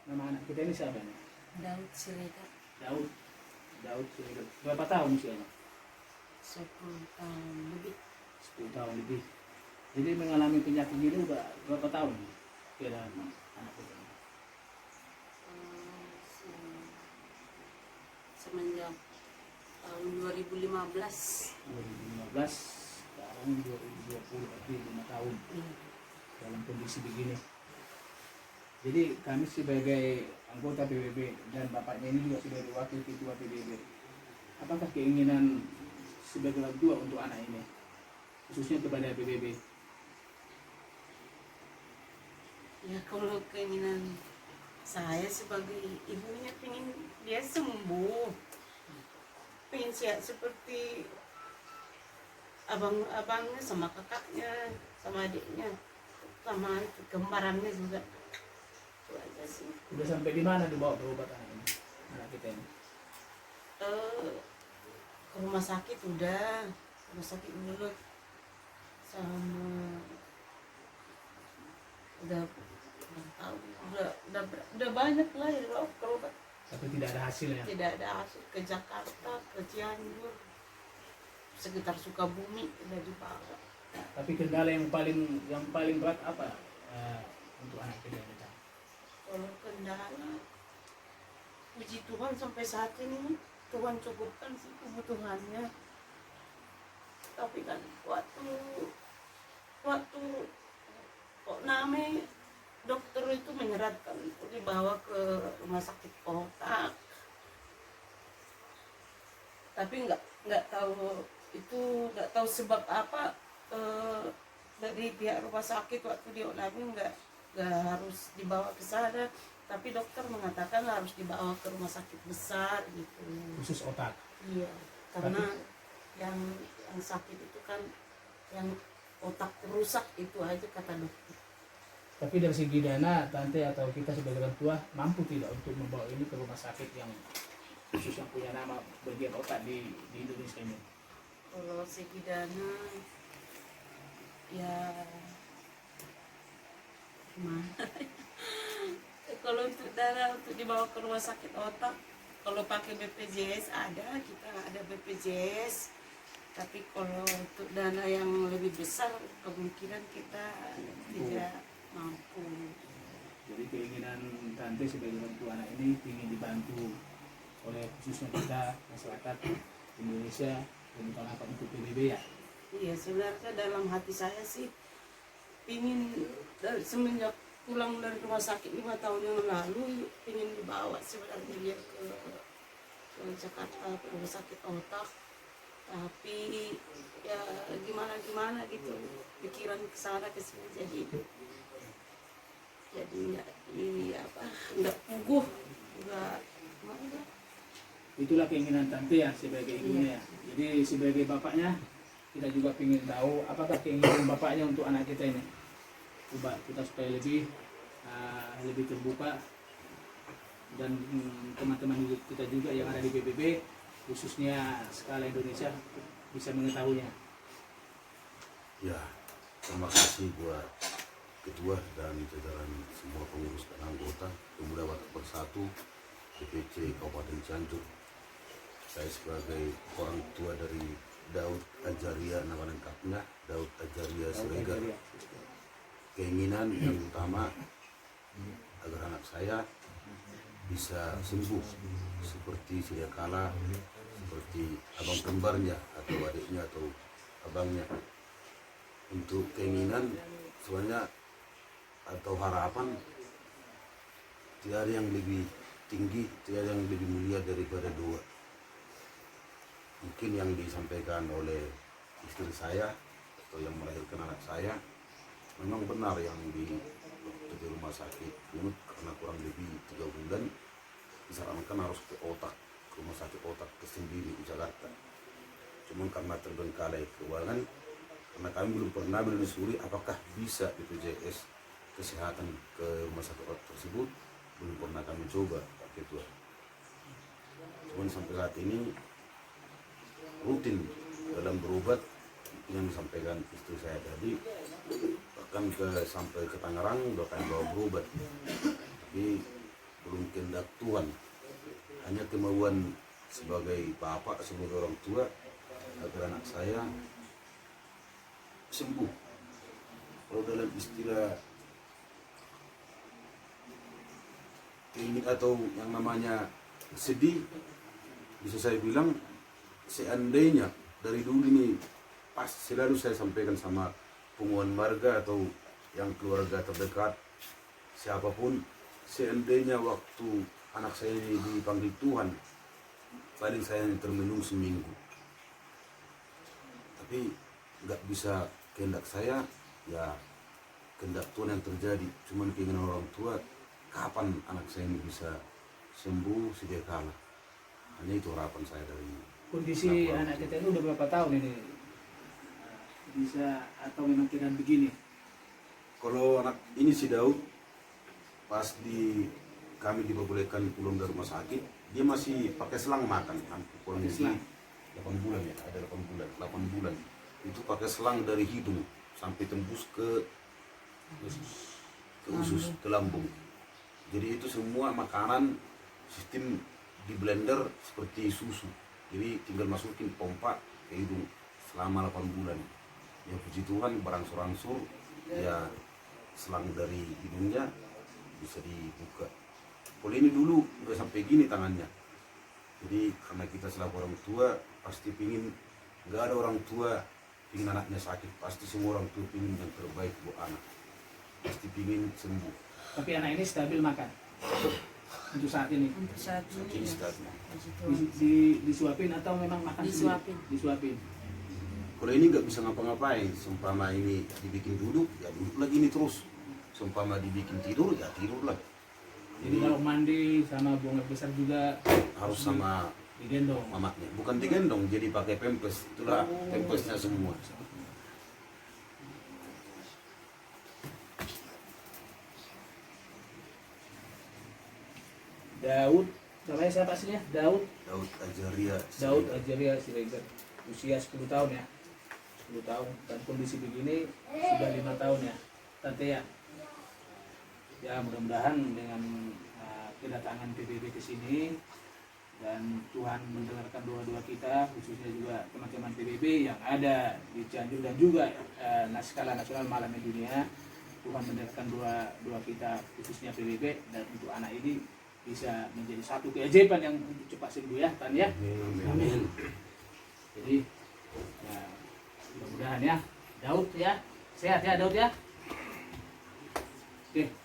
Nama anak kita ini siapa nih? Daud Siregar. Daud. Daud Siregar. Berapa tahun usianya? 10 tahun lebih. 10 tahun lebih. Jadi mengalami penyakit ini udah berapa tahun? Kira anak kita ini. Semenjak tahun 2015. 2015, sekarang 2020, berarti 5 tahun dalam kondisi begini. Jadi kami sebagai anggota PBB dan bapaknya ini juga sebagai wakil ketua PBB, apakah keinginan sebagai orang tua untuk anak ini, khususnya kepada PBB? Ya kalau keinginan saya sebagai ibunya pengen dia sembuh, pengen sehat seperti abang-abangnya sama kakaknya sama adiknya sama kembarannya juga. Itu aja sih. Udah sampai di mana dibawa berobat anak ini, anak kita ini? Ke rumah sakit udah dulu sama udah tahu udah banyak lah ya berobat. Tapi tidak ada hasilnya. Tidak ada hasil. Ke Jakarta, ke Cianjur, sekitar Sukabumi udah dibawa. Tapi kendala yang paling berat apa untuk anak kita ini? Kalau kendala, puji Tuhan sampai saat ini Tuhan cukupkan sih kebutuhannya. Tapi kan waktu kok namanya dokter itu menyeratkan untuk dibawa ke rumah sakit kota. Tapi nggak tahu sebab apa dari pihak rumah sakit waktu diolahraga nggak harus dibawa ke sana, tapi dokter mengatakan harus dibawa ke rumah sakit besar gitu. Khusus otak. Iya, karena yang sakit itu kan yang otak rusak itu aja kata dokter. Tapi dari segi dana, tante atau kita sebagai orang tua mampu tidak untuk membawa ini ke rumah sakit yang khusus yang punya nama bagian otak di Indonesia ini? Kalau segi dana, ya gimana? Kalau untuk dana untuk dibawa ke rumah sakit otak, kalau pakai BPJS kita ada BPJS. Tapi kalau untuk dana yang lebih besar, kemungkinan kita tidak mampu. Jadi keinginan tante sebagai orang tua anak ini ingin dibantu oleh khususnya kita masyarakat Indonesia dan bukan apa untuk PBB ya? Iya, sebenarnya dalam hati saya sih ingin semenjak pulang dari rumah sakit 5 tahun yang lalu ingin dibawa sebenarnya dia ke Jakarta ke rumah sakit otak, tapi ya gimana gitu pikiran kesana kesini jadi nggak puguh nggak. Itulah keinginan tante ya sebagai ibunya ya. Jadi sebagai bapaknya kita juga ingin tahu apakah keinginan bapaknya untuk anak kita ini. Coba kita supaya lebih terbuka dan teman-teman kita juga yang ada di PBB khususnya skala Indonesia bisa mengetahuinya. Ya, terima kasih buat ketua dan jajaran semua pengurus dan anggota Pemuda Batak Bersatu DPC Kabupaten Cianjur. Saya sebagai orang tua dari Daud Ajaria, nama lengkapnya Daud Ajaria Siregar. Keinginan yang utama agar anak saya bisa sembuh seperti sedia kala, seperti abang kembarnya atau adiknya atau abangnya. Untuk keinginan sebenarnya atau harapan tidak ada yang lebih tinggi, tidak ada yang lebih mulia daripada dua. Mungkin yang disampaikan oleh istri saya atau yang melahirkan anak saya memang benar, yang di rumah sakit Unut karena kurang lebih 3 bulan disarankan harus ke rumah sakit otak tersendiri di Jakarta. Cuman karena terbengkalai keuangan, karena kami belum pernah menelusuri apakah bisa BPJS kesehatan ke rumah sakit otak tersebut, belum pernah kami coba Pak Ketua. Cuman sampai saat ini rutin dalam berobat yang disampaikan istri saya tadi, bahkan sampai ke Tangerang udah kami bawa berobat. Tapi belum kehendak Tuhan. Hanya kemauan sebagai bapak, sebagai orang tua agar anak saya sembuh. Kalau dalam istilah ini atau yang namanya sedih, bisa saya bilang seandainya dari dulu ini pas selalu saya sampaikan sama penghuni warga atau yang keluarga terdekat siapapun, seandainya waktu anak saya ini dipanggil Tuhan, paling saya termenung seminggu. Tapi nggak bisa kehendak saya, ya kehendak Tuhan yang terjadi. Cuman keinginan orang tua, kapan anak saya ini bisa sembuh sedia kala. Hanya itu harapan saya dari Kondisi anak kita ini udah berapa tahun ini bisa atau memang keadaan begini? kalau anak ini si Daud pas kami diperbolehkan pulang dari rumah sakit, dia masih pakai selang makan, hampir kurang lebih 8 bulan ya, ada 8 bulan itu pakai selang dari hidung sampai tembus ke usus, ke lambung. Jadi itu semua makanan sistem di blender seperti susu, jadi tinggal masukin pompa ke hidung selama 8 bulan. Ya puji Tuhan berangsur-angsur ya selang dari hidungnya bisa dibuka. Kalau ini dulu udah sampai gini tangannya. Jadi karena kita selaku orang tua pasti pingin, nggak ada orang tua pingin anaknya sakit, pasti semua orang tua pingin yang terbaik buat anak, pasti pingin sembuh. Tapi anak ini stabil makan untuk saat ini. Untuk saat Jadi ini ya. stabil. Puji Tuhan. Disuapin atau memang makan Disuapin. sendiri? Disuapin. Kalau ini nggak bisa ngapa-ngapain, seumpama ini dibikin duduk, ya duduk lagi ini terus. Seumpama dibikin tidur, ya tidur lah. Jadi kalau mandi sama buang air besar juga Harus sama digendong. mamaknya, bukan digendong, jadi pakai pampers. Itulah pampersnya semua. Daud, namanya siapa aslinya? Daud Daud Ajaria. Ajaria Siregar. Usia 10 tahun ya. 10 tahun dan kondisi begini sudah 5 tahun ya. Tante ya. Ya mudah-mudahan dengan kedatangan PBB ke sini dan Tuhan mendengarkan doa-doa kita, khususnya juga teman-teman PBB yang ada di Cianjur dan juga skala nasional Malam Dunia. Tuhan mendengarkan doa kita khususnya PBB dan untuk anak ini bisa menjadi satu keajaiban yang untuk cepat sembuh ya Tan ya. Amin. Jadi ya, mudah-mudahan ya Daud ya sehat ya Daud ya. Oke.